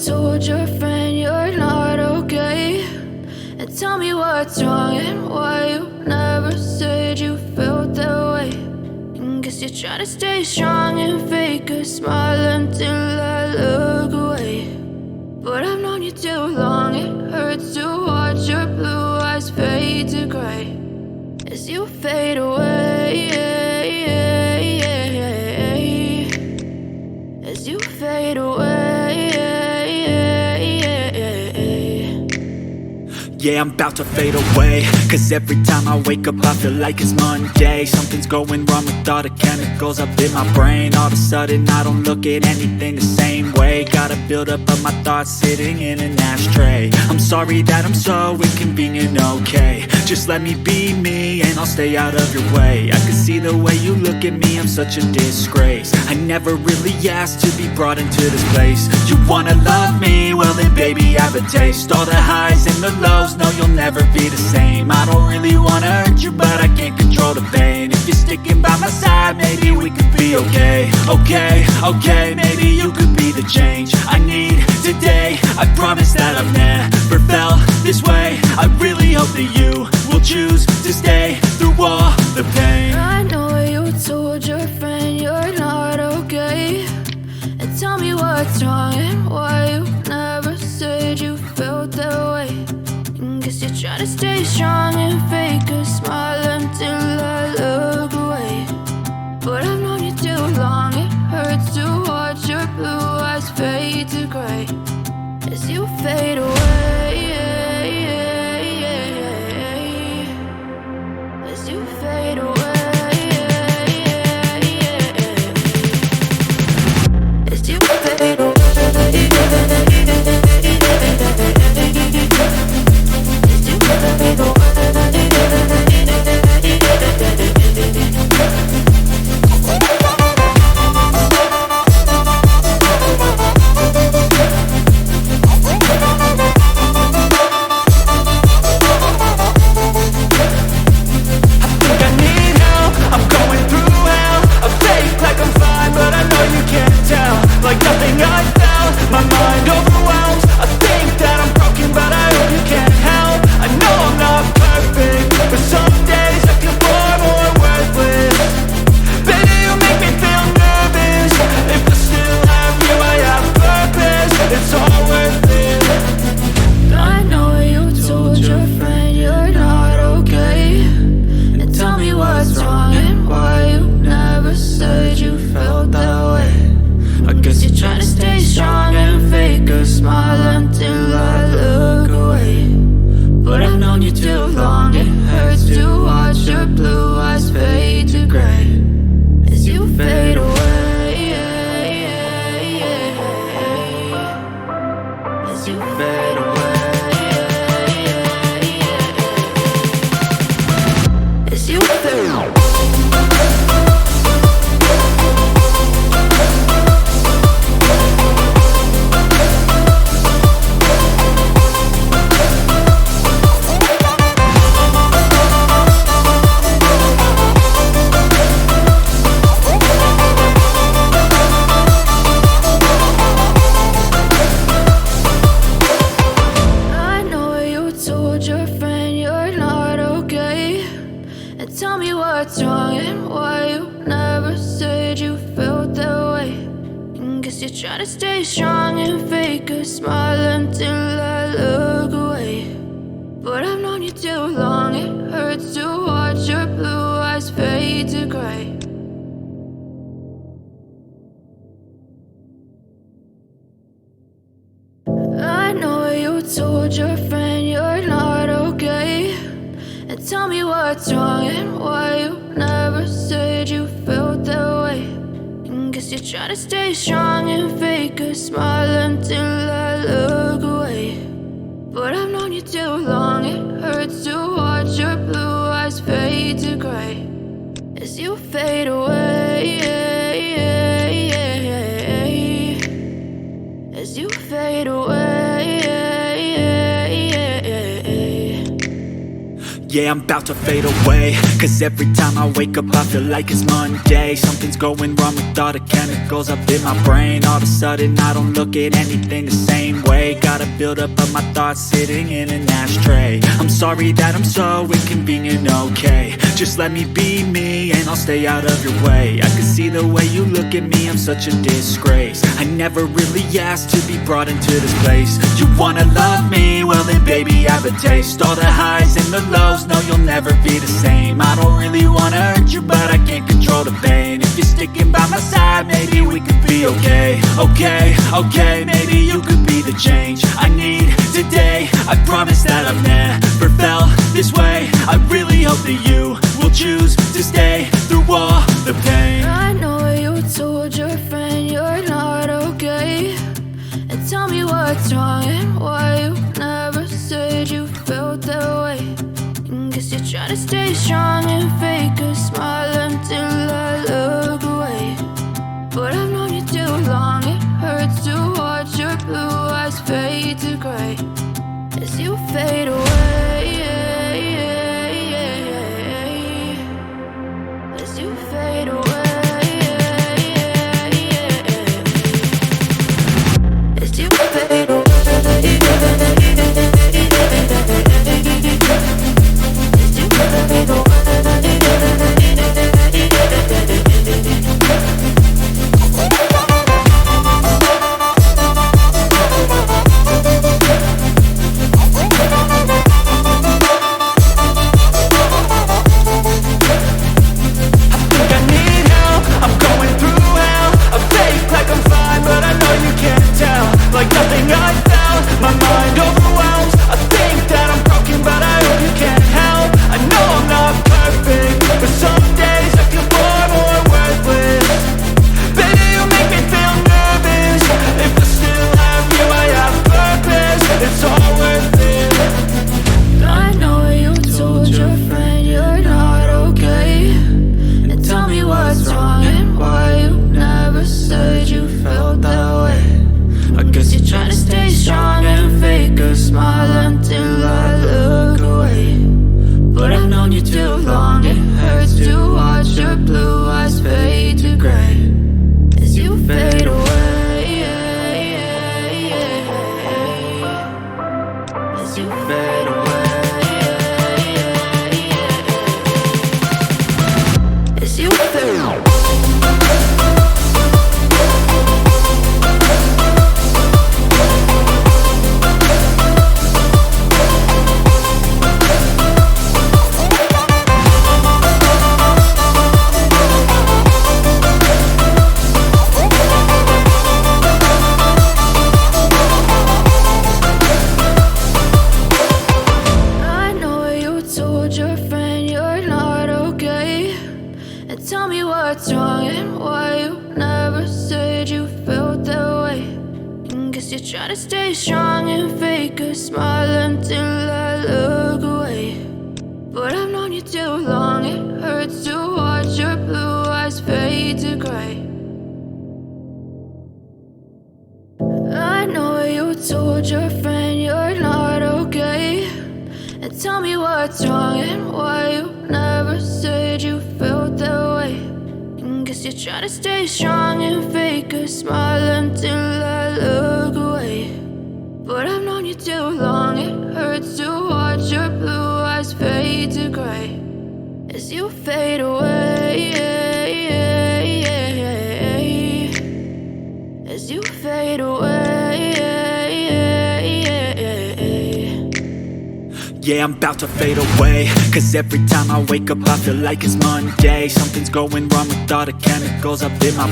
told your friend you're not okay? And tell me what's wrong and why you never said you felt that way. And guess you're trying to stay strong and fake a smile until I look away. But I've known you too long, it hurts to watch your blue eyes fade to gray as you fade away, as you fade away. Yeah, I'm about to fade away, cause every time I wake up I feel like it's Monday. Something's going wrong with all the chemicals up in my brain. All of a sudden I don't look at anything the same way. Gotta build up of my thoughts sitting in an ashtray. I'm sorry that I'm so inconvenient, okay? Just let me be me and I'll stay out of your way. I can see the way you look at me, I'm such a disgrace. I never really asked to be brought into this place. You wanna love me? Well then baby I have a taste. All the highs and the lows, no you'll never be the same. I don't really wanna hurt you but I can't control the pain. If you're sticking by my side maybe we could be okay. Okay, maybe you could be the change I need today. I promise that I've never felt this way. I really hope that you will choose to stay through all the pain. I know you told your friend you're not okay. And tell me what's wrong and why you never said you felt that way. And guess you're trying to stay strong and fake a smile until I look away. But I've known you too long, it hurts to watch your blue eyes fade to gray as you fade away, as you fade away, as you fade away. Like nothing I felt, my mind overwhelms. I think that I'm broken, but I hope you can't help. I know I'm not perfect, but some days I feel far more worthless. Baby, you make me feel nervous. If I still have you, I have purpose. It's all worth it. I know you told your friend you're not okay. And tell me what's wrong and why you never said you felt that way. I guess you're trying to stay strong and fake a smile until I look away. But I've known you too long, it hurts to watch your blue eyes fade to gray as you fade away, as you fade away, as you fade away. Tell me what's wrong and why you never said you felt that way. And guess you're trying to stay strong and fake a smile until I look away. But I've known you too long, it hurts to watch your blue eyes fade to gray. I know you told your friend you're not okay. And tell me what's wrong and why you never said you felt that way. And guess you're trying to stay strong and fake a smile until I look away. But I've known you too long, it hurts to watch your blue eyes fade to gray as you fade away, as you fade away. Yeah, I'm about to fade away, cause every time I wake up I feel like it's Monday. Something's going wrong with all the chemicals up in my brain. All of a sudden I don't look at anything the same way. Gotta build up of my thoughts sitting in an ashtray. I'm sorry that I'm so inconvenient, okay. Just let me be me and I'll stay out of your way. I can see the way you look at me, I'm such a disgrace. I never really asked to be brought into this place. You wanna love me? Well then baby I have a taste. All the highs and the lows, no you'll never be the same. I don't really wanna hurt you but I can't control the pain. If you're sticking by my side maybe we could be okay. Okay, maybe you could be the change I need today. I promise that I've never felt this way. I really hope that you will choose to stay through all the pain. I know you told your friend you're not okay, and tell me what's wrong and why you never said you felt that way. And guess you're trying to stay strong and fake a smile until I look away. But I've known you too long, it hurts to watch your blue eyes fade to gray as you fade away. As you fade away. As you fade away. As you fade away. Like nothing I felt, my mind overwhelms. I think that I'm broken, but I hope you can't help. I know I'm not perfect, but some days I feel far more worthless. Baby, you make me feel nervous. If I still have you, I have purpose. It's all worth it. I know you told your friend you're not okay, and tell me what's wrong and why you never said you felt that way. I guess you're trying to stay strong and fake a smile until I look away. But I've known you too long, it hurts to watch your blue eyes fade to gray as you fade away. As you fade away. As you fade away. Tell me what's wrong and why you never said you felt that way. And guess you're trying to stay strong and fake a smile until I look away. But I've known you too long, it hurts to watch your blue eyes fade to gray. I know you told your friend you're not okay, and tell me what's wrong and why you never said you felt that way. And guess you're trying to stay strong and fake a smile until I look away. But I've known you too long, it hurts to watch your blue eyes fade to gray as you fade away. As you fade away. Yeah, I'm about to fade away, cause every time I wake up I feel like it's Monday. Something's going wrong with all the chemicals up in my